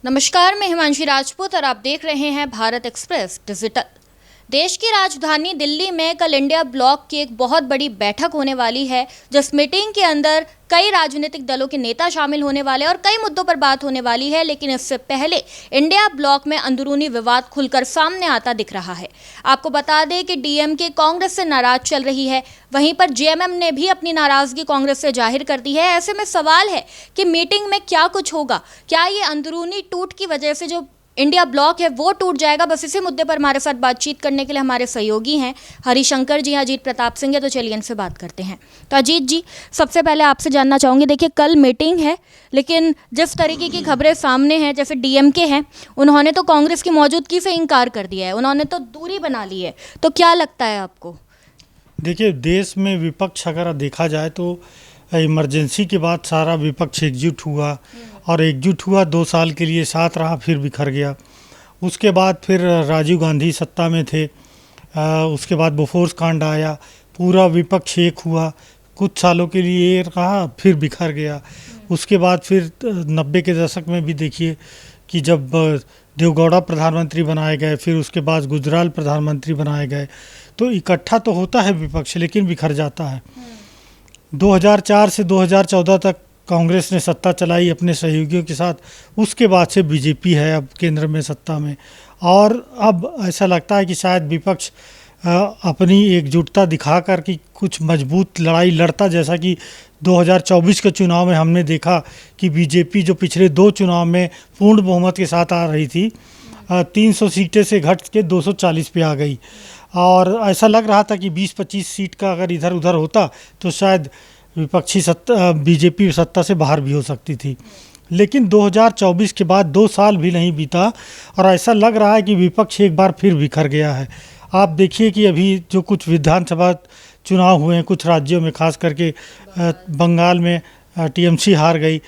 नमस्कार, मैं हिमांशी राजपूत और आप देख रहे हैं भारत एक्सप्रेस डिजिटल। देश की राजधानी दिल्ली में कल इंडिया ब्लॉक की एक बहुत बड़ी बैठक होने वाली है, जिस मीटिंग के अंदर कई राजनीतिक दलों के नेता शामिल होने वाले और कई मुद्दों पर बात होने वाली है। लेकिन इससे पहले इंडिया ब्लॉक में अंदरूनी विवाद खुलकर सामने आता दिख रहा है। आपको बता दें कि डीएमके कांग्रेस से नाराज चल रही है, वहीं पर जेएमएम ने भी अपनी नाराजगी कांग्रेस से जाहिर कर दी है। ऐसे में सवाल है कि मीटिंग में क्या कुछ होगा, क्या ये अंदरूनी टूट की वजह से जो इंडिया ब्लॉक है वो टूट जाएगा। बस इसी मुद्दे पर हमारे साथ बातचीत करने के लिए हमारे सहयोगी हैं हरिशंकर जी, अजीत प्रताप सिंह है, तो चलिए इनसे बात करते हैं। तो अजीत जी, सबसे पहले आपसे जानना चाहूँगी, देखिए कल मीटिंग है, लेकिन जिस तरीके की खबरें सामने हैं, जैसे डीएमके हैं, उन्होंने तो कांग्रेस की मौजूदगी से इनकार कर दिया है, उन्होंने तो दूरी बना ली है, तो क्या लगता है आपको? देखिए, देश में विपक्ष अगर देखा जाए तो इमरजेंसी के बाद सारा विपक्ष एकजुट हुआ और एकजुट हुआ 2 साल के लिए साथ रहा, फिर बिखर गया। उसके बाद फिर राजीव गांधी सत्ता में थे, उसके बाद बोफोर्स कांड आया, पूरा विपक्ष एक हुआ, कुछ सालों के लिए रहा, फिर बिखर गया। उसके बाद फिर 90 के दशक में भी देखिए कि जब देवगौड़ा प्रधानमंत्री बनाए गए, फिर उसके बाद गुजराल प्रधानमंत्री बनाए गए, तो इकट्ठा तो होता है विपक्ष, लेकिन बिखर जाता है। 2004 से 2014 तक कांग्रेस ने सत्ता चलाई अपने सहयोगियों के साथ, उसके बाद से बीजेपी है अब केंद्र में सत्ता में। और अब ऐसा लगता है कि शायद विपक्ष अपनी एकजुटता दिखा कर कि कुछ मजबूत लड़ाई लड़ता, जैसा कि 2024 के चुनाव में हमने देखा कि बीजेपी जो पिछले 2 चुनाव में पूर्ण बहुमत के साथ आ रही थी, 300 सीटें से घट के 240 पे आ गई। और ऐसा लग रहा था कि 20-25 सीट का अगर इधर उधर होता तो शायद विपक्षी सत्ता बीजेपी सत्ता से बाहर भी हो सकती थी। लेकिन 2024 के बाद 2 साल भी नहीं बीता और ऐसा लग रहा है कि विपक्ष एक बार फिर बिखर गया है। आप देखिए कि अभी जो कुछ विधानसभा चुनाव हुए हैं कुछ राज्यों में, खास करके बंगाल में टीएमसी हार गई,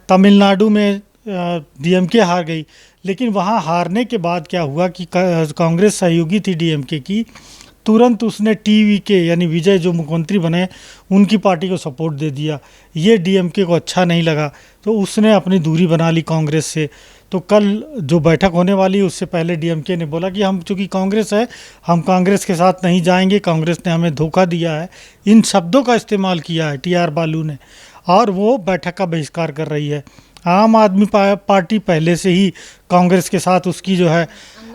तमिलनाडु में डीएमके हार गई। लेकिन वहाँ हारने के बाद क्या हुआ कि कांग्रेस सहयोगी थी डीएमके की, तुरंत उसने टीवीके यानी विजय जो मुख्यमंत्री बने उनकी पार्टी को सपोर्ट दे दिया। ये डीएमके को अच्छा नहीं लगा तो उसने अपनी दूरी बना ली कांग्रेस से। तो कल जो बैठक होने वाली है उससे पहले डीएमके ने बोला कि हम चूँकि कांग्रेस है, हम कांग्रेस के साथ नहीं जाएंगे, कांग्रेस ने हमें धोखा दिया है, इन शब्दों का इस्तेमाल किया है टीआर बालू ने, और वो बैठक का बहिष्कार कर रही है। आम आदमी पार्टी पहले से ही कांग्रेस के साथ उसकी जो है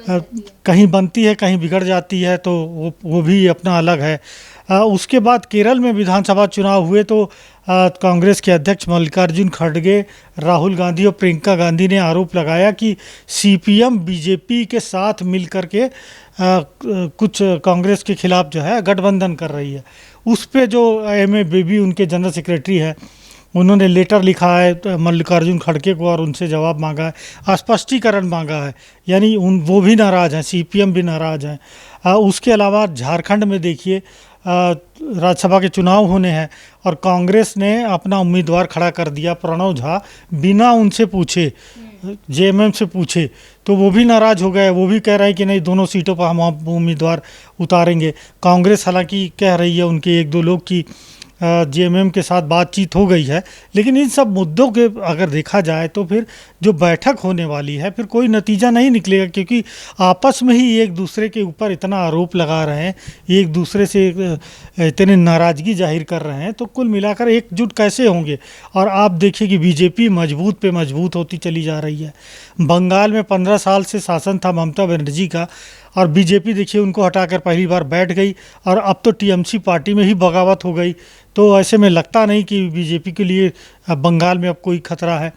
कहीं बनती है कहीं बिगड़ जाती है, तो वो भी अपना अलग है। उसके बाद केरल में विधानसभा चुनाव हुए तो कांग्रेस के अध्यक्ष मल्लिकार्जुन खड़गे, राहुल गांधी और प्रियंका गांधी ने आरोप लगाया कि सीपीएम बीजेपी के साथ मिलकर के कुछ कांग्रेस के खिलाफ जो है गठबंधन कर रही है। उस पे जो एमए बेबी उनके जनरल सेक्रेटरी है, उन्होंने लेटर लिखा है मल्लिकार्जुन खड़गे को और उनसे जवाब मांगा है, स्पष्टीकरण मांगा है। यानी वो भी नाराज़ हैं, सीपीएम भी नाराज़ हैं। उसके अलावा झारखंड में देखिए राज्यसभा के चुनाव होने हैं और कांग्रेस ने अपना उम्मीदवार खड़ा कर दिया प्रणव झा, बिना उनसे पूछे, जेएमएम से पूछे, तो वो भी नाराज़ हो गए। वो भी कह रहे हैं कि नहीं, दोनों सीटों पर हम उम्मीदवार उतारेंगे। कांग्रेस हालांकि कह रही है उनके 1-2 लोग की जेएमएम के साथ बातचीत हो गई है। लेकिन इन सब मुद्दों के अगर देखा जाए तो फिर जो बैठक होने वाली है फिर कोई नतीजा नहीं निकलेगा, क्योंकि आपस में ही एक दूसरे के ऊपर इतना आरोप लगा रहे हैं, एक दूसरे से इतनी नाराज़गी जाहिर कर रहे हैं, तो कुल मिलाकर एकजुट कैसे होंगे। और आप देखिए कि बीजेपी मजबूत पे मजबूत होती चली जा रही है। बंगाल में 15 साल से शासन था ममता बनर्जी का, और बीजेपी देखिए उनको हटाकर पहली बार बैठ गई और अब तो टीएमसी पार्टी में ही बगावत हो गई। तो ऐसे में लगता नहीं कि बीजेपी के लिए बंगाल में अब कोई खतरा है।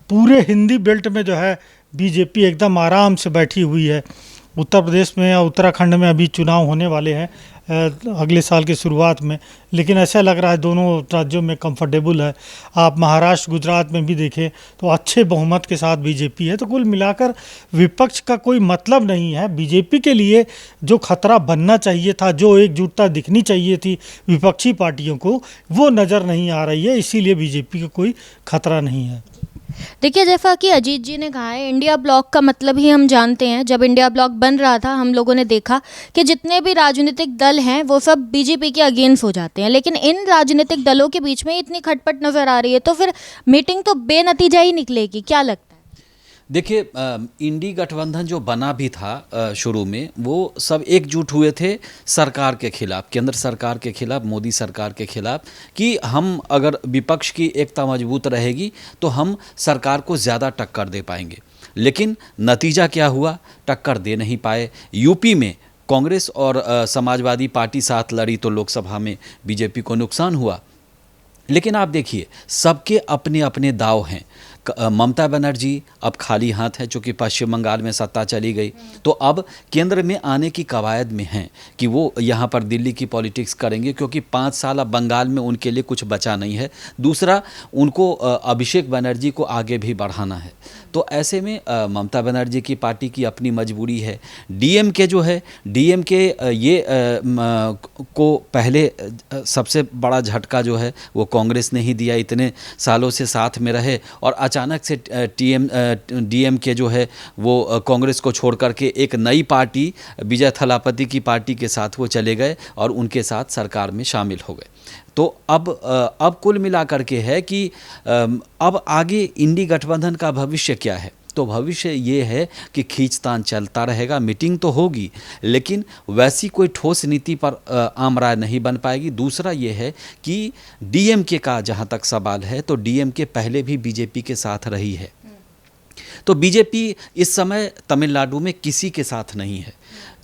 पूरे हिंदी बेल्ट में जो है बीजेपी एकदम आराम से बैठी हुई है। उत्तर प्रदेश में या उत्तराखंड में अभी चुनाव होने वाले हैं अगले साल की शुरुआत में, लेकिन ऐसा लग रहा है दोनों राज्यों में कंफर्टेबल है। आप महाराष्ट्र गुजरात में भी देखें तो अच्छे बहुमत के साथ बीजेपी है। तो कुल मिलाकर विपक्ष का कोई मतलब नहीं है। बीजेपी के लिए जो खतरा बनना चाहिए था, जो एकजुटता दिखनी चाहिए थी विपक्षी पार्टियों को, वो नज़र नहीं आ रही है, इसीलिए बीजेपी का कोई खतरा नहीं है। देखिए, जैसा कि अजीत जी ने कहा है, इंडिया ब्लॉक का मतलब ही हम जानते हैं। जब इंडिया ब्लॉक बन रहा था हम लोगों ने देखा कि जितने भी राजनीतिक दल हैं वो सब बीजेपी के अगेंस्ट हो जाते हैं, लेकिन इन राजनीतिक दलों के बीच में इतनी खटपट नज़र आ रही है, तो फिर मीटिंग तो बेनतीजा ही निकलेगी, क्या लगता है? देखिए, इंडी गठबंधन जो बना भी था शुरू में, वो सब एकजुट हुए थे सरकार के खिलाफ, केंद्र सरकार के खिलाफ, मोदी सरकार के खिलाफ, कि हम अगर विपक्ष की एकता मजबूत रहेगी तो हम सरकार को ज़्यादा टक्कर दे पाएंगे। लेकिन नतीजा क्या हुआ? टक्कर दे नहीं पाए। यूपी में कांग्रेस और समाजवादी पार्टी साथ लड़ी तो लोकसभा में बीजेपी को नुकसान हुआ। लेकिन आप देखिए, सबके अपने अपने दाव हैं। ममता बनर्जी अब खाली हाथ है, चूँकि पश्चिम बंगाल में सत्ता चली गई, तो अब केंद्र में आने की कवायद में हैं कि वो यहाँ पर दिल्ली की पॉलिटिक्स करेंगे, क्योंकि 5 साल अब बंगाल में उनके लिए कुछ बचा नहीं है। दूसरा, उनको अभिषेक बनर्जी को आगे भी बढ़ाना है। तो ऐसे में ममता बनर्जी की पार्टी की अपनी मजबूरी है। डीएमके जो है, डीएमके ये को पहले सबसे बड़ा झटका जो है वो कांग्रेस ने ही दिया। इतने सालों से साथ में रहे और अचानक से डीएमके जो है वो कांग्रेस को छोड़ करके एक नई पार्टी, विजय थलापति की पार्टी के साथ वो चले गए और उनके साथ सरकार में शामिल हो गए। तो अब कुल मिलाकर के है कि अब आगे इंडी गठबंधन का भविष्य क्या है? तो भविष्य ये है कि खींचतान चलता रहेगा, मीटिंग तो होगी, लेकिन वैसी कोई ठोस नीति पर आम राय नहीं बन पाएगी। दूसरा ये है कि डीएमके का जहाँ तक सवाल है, तो डीएमके पहले भी बीजेपी के साथ रही है, तो बीजेपी इस समय तमिलनाडु में किसी के साथ नहीं है।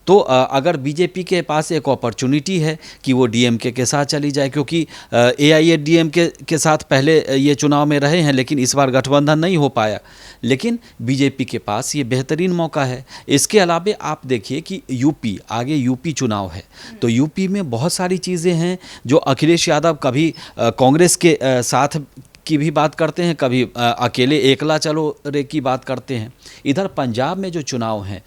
तो अगर बीजेपी के पास एक अपॉर्चुनिटी है कि वो डीएमके के साथ चली जाए, क्योंकि एआईएडीएमके के साथ पहले ये चुनाव में रहे हैं, लेकिन इस बार गठबंधन नहीं हो पाया। लेकिन बीजेपी के पास ये बेहतरीन मौका है। इसके अलावा आप देखिए कि यूपी, आगे यूपी चुनाव है, तो यूपी में बहुत सारी चीज़ें हैं जो अखिलेश यादव कभी कांग्रेस के साथ की भी बात करते हैं, कभी अकेले एकला चलो रे की बात करते हैं। इधर पंजाब में जो चुनाव हैं,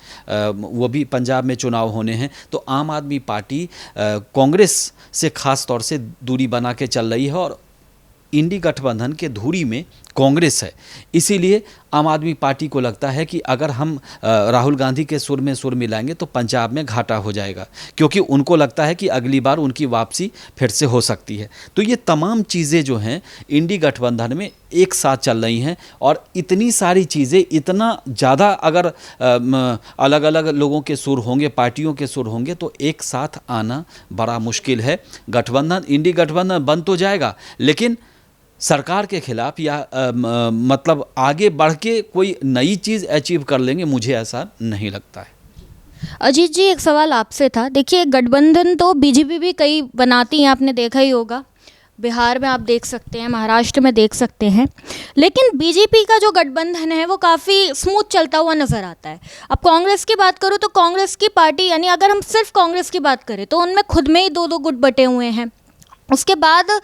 वो भी पंजाब में चुनाव होने हैं, तो आम आदमी पार्टी कांग्रेस से ख़ास तौर से दूरी बना के चल रही है और इंडी गठबंधन के धुरी में कांग्रेस है। इसीलिए आम आदमी पार्टी को लगता है कि अगर हम राहुल गांधी के सुर में सुर मिलाएंगे तो पंजाब में घाटा हो जाएगा, क्योंकि उनको लगता है कि अगली बार उनकी वापसी फिर से हो सकती है। तो ये तमाम चीज़ें जो हैं इंडी गठबंधन में एक साथ चल रही हैं, और इतनी सारी चीज़ें, इतना ज़्यादा अगर अलग अलग लोगों के सुर होंगे, पार्टियों के सुर होंगे, तो एक साथ आना बड़ा मुश्किल है। गठबंधन, इंडी गठबंधन बन तो जाएगा, लेकिन सरकार के खिलाफ या मतलब आगे बढ़ के कोई नई चीज़ अचीव कर लेंगे, मुझे ऐसा नहीं लगता है। अजीत जी, एक सवाल आपसे था। देखिए, गठबंधन तो बीजेपी भी कई बनाती हैं, आपने देखा ही होगा। बिहार में आप देख सकते हैं, महाराष्ट्र में देख सकते हैं, लेकिन बीजेपी का जो गठबंधन है वो काफ़ी स्मूथ चलता हुआ नज़र आता है। अब कांग्रेस की बात करूँ तो कांग्रेस की पार्टी, यानी अगर हम सिर्फ कांग्रेस की बात करें तो उनमें खुद में ही 2-2 गुट बटे हुए हैं। उसके बाद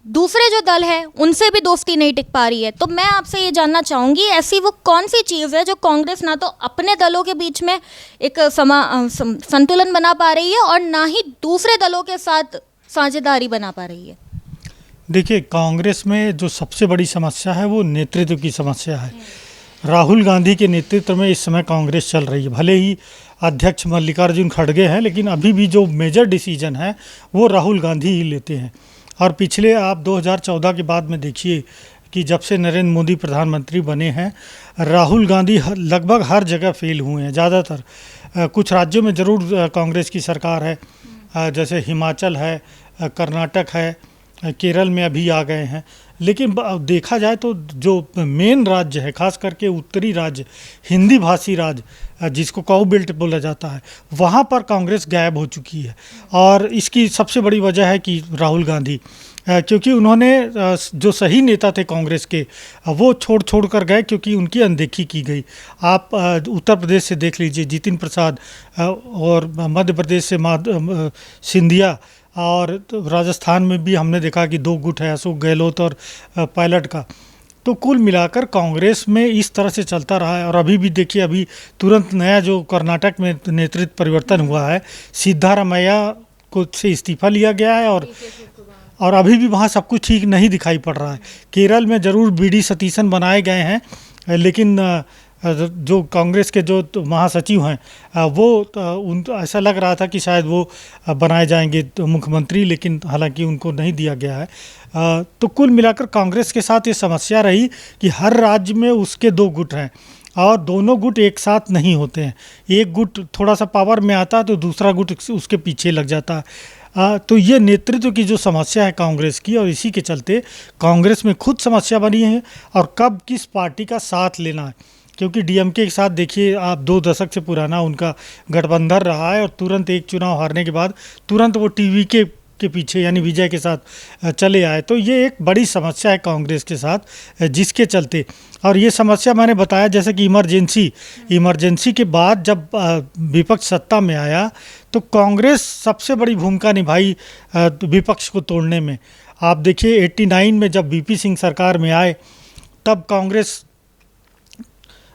दूसरे जो दल है उनसे भी दोस्ती नहीं टिक पा रही है। तो मैं आपसे ये जानना चाहूँगी, ऐसी वो कौन सी चीज़ है जो कांग्रेस ना तो अपने दलों के बीच में एक संतुलन बना पा रही है और ना ही दूसरे दलों के साथ साझेदारी बना पा रही है? देखिए, कांग्रेस में जो सबसे बड़ी समस्या है वो नेतृत्व की समस्या है। राहुल गांधी के नेतृत्व में इस समय कांग्रेस चल रही है। भले ही अध्यक्ष मल्लिकार्जुन खड़गे हैं, लेकिन अभी भी जो मेजर डिसीजन है वो राहुल गांधी ही लेते हैं। और पिछले आप 2014 के बाद में देखिए कि जब से नरेंद्र मोदी प्रधानमंत्री बने हैं, राहुल गांधी लगभग हर जगह फेल हुए हैं। ज़्यादातर कुछ राज्यों में ज़रूर कांग्रेस की सरकार है, जैसे हिमाचल है, कर्नाटक है, केरल में अभी आ गए हैं, लेकिन देखा जाए तो जो मेन राज्य है, खास करके उत्तरी राज्य, हिंदी भाषी राज्य जिसको काऊ बेल्ट बोला जाता है, वहाँ पर कांग्रेस गायब हो चुकी है। और इसकी सबसे बड़ी वजह है कि राहुल गांधी, क्योंकि उन्होंने जो सही नेता थे कांग्रेस के वो छोड़ कर गए, क्योंकि उनकी अनदेखी की गई। आप उत्तर प्रदेश से देख लीजिए, जितिन प्रसाद, और मध्य प्रदेश से सिंधिया, और राजस्थान में भी हमने देखा कि 2 गुट है, अशोक गहलोत और पायलट का। तो कुल मिलाकर कांग्रेस में इस तरह से चलता रहा है। और अभी भी देखिए, अभी तुरंत नया जो कर्नाटक में नेतृत्व परिवर्तन हुआ है, सिद्धारमैया को से इस्तीफा लिया गया है, और अभी भी वहाँ सब कुछ ठीक नहीं दिखाई पड़ रहा है। केरल में ज़रूर बीडी सतीशन बनाए गए हैं, लेकिन जो कांग्रेस के जो महासचिव हैं वो उन ऐसा लग रहा था कि शायद वो बनाए जाएंगे तो मुख्यमंत्री, लेकिन हालांकि उनको नहीं दिया गया है। तो कुल मिलाकर कांग्रेस के साथ ये समस्या रही कि हर राज्य में उसके 2 गुट हैं, और दोनों गुट एक साथ नहीं होते हैं। एक गुट थोड़ा सा पावर में आता है तो दूसरा गुट उसके पीछे लग जाता है। तो ये नेतृत्व की जो समस्या है कांग्रेस की, और इसी के चलते कांग्रेस में खुद समस्या बनी है और कब किस पार्टी का साथ लेना है। क्योंकि डीएमके के साथ देखिए आप 2 दशक से पुराना उनका गठबंधन रहा है, और तुरंत एक चुनाव हारने के बाद तुरंत वो टीवी के पीछे यानी विजय के साथ चले आए। तो ये एक बड़ी समस्या है कांग्रेस के साथ, जिसके चलते, और ये समस्या मैंने बताया जैसे कि इमरजेंसी के बाद जब विपक्ष सत्ता में आया तो कांग्रेस सबसे बड़ी भूमिका निभाई विपक्ष को तोड़ने में। आप देखिए 89 में जब वीपी सिंह सरकार में आए तब कांग्रेस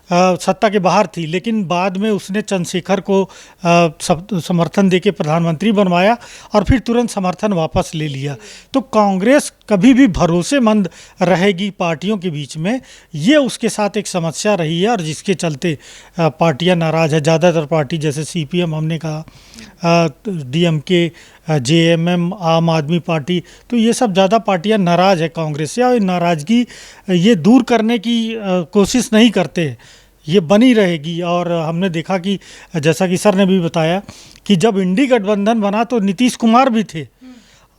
सत्ता के बाहर थी, लेकिन बाद में उसने चंद्रशेखर को समर्थन देके प्रधानमंत्री बनवाया और फिर तुरंत समर्थन वापस ले लिया। तो कांग्रेस कभी भी भरोसेमंद रहेगी पार्टियों के बीच में, ये उसके साथ एक समस्या रही है, और जिसके चलते पार्टियां नाराज़ है। ज़्यादातर पार्टी जैसे सीपीएम हमने कहा, डीएमके, जेएमएम, आम आदमी पार्टी, तो ये सब ज़्यादा पार्टियां नाराज़ है कांग्रेस से, और नाराज़गी ये दूर करने की कोशिश नहीं करते, ये बनी रहेगी। और हमने देखा कि जैसा कि सर ने भी बताया कि जब इंडी गठबंधन बना तो नीतीश कुमार भी थे,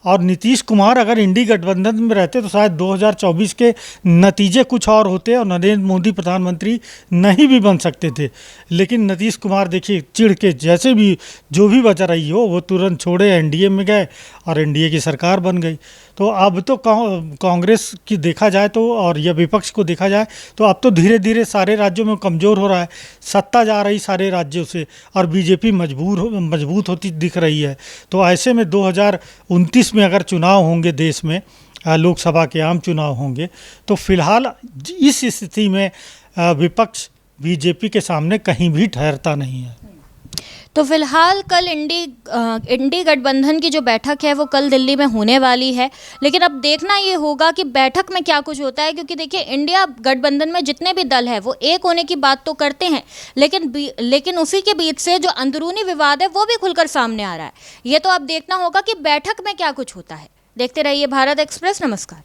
और नीतीश कुमार अगर इंडी गठबंधन में रहते तो शायद 2024 के नतीजे कुछ और होते और नरेंद्र मोदी प्रधानमंत्री नहीं भी बन सकते थे। लेकिन नीतीश कुमार देखिए चिढ़ के जैसे भी जो भी वजह रही हो वो तुरंत छोड़े, एनडीए में गए और एनडीए की सरकार बन गई। तो अब तो कांग्रेस की देखा जाए तो, और या विपक्ष को देखा जाए तो अब तो धीरे धीरे सारे राज्यों में कमज़ोर हो रहा है, सत्ता जा रही सारे राज्यों से, और बीजेपी मजबूत होती दिख रही है। तो ऐसे में 2029 में अगर चुनाव होंगे देश में, लोकसभा के आम चुनाव होंगे, तो फिलहाल इस स्थिति में विपक्ष बीजेपी के सामने कहीं भी ठहरता नहीं है। तो फिलहाल कल इंडी गठबंधन की जो बैठक है वो कल दिल्ली में होने वाली है, लेकिन अब देखना ये होगा कि बैठक में क्या कुछ होता है, क्योंकि देखिए इंडिया गठबंधन में जितने भी दल हैं वो एक होने की बात तो करते हैं, लेकिन उसी के बीच से जो अंदरूनी विवाद है वो भी खुलकर सामने आ रहा है। ये तो अब देखना होगा कि बैठक में क्या कुछ होता है। देखते रहिए भारत एक्सप्रेस। नमस्कार।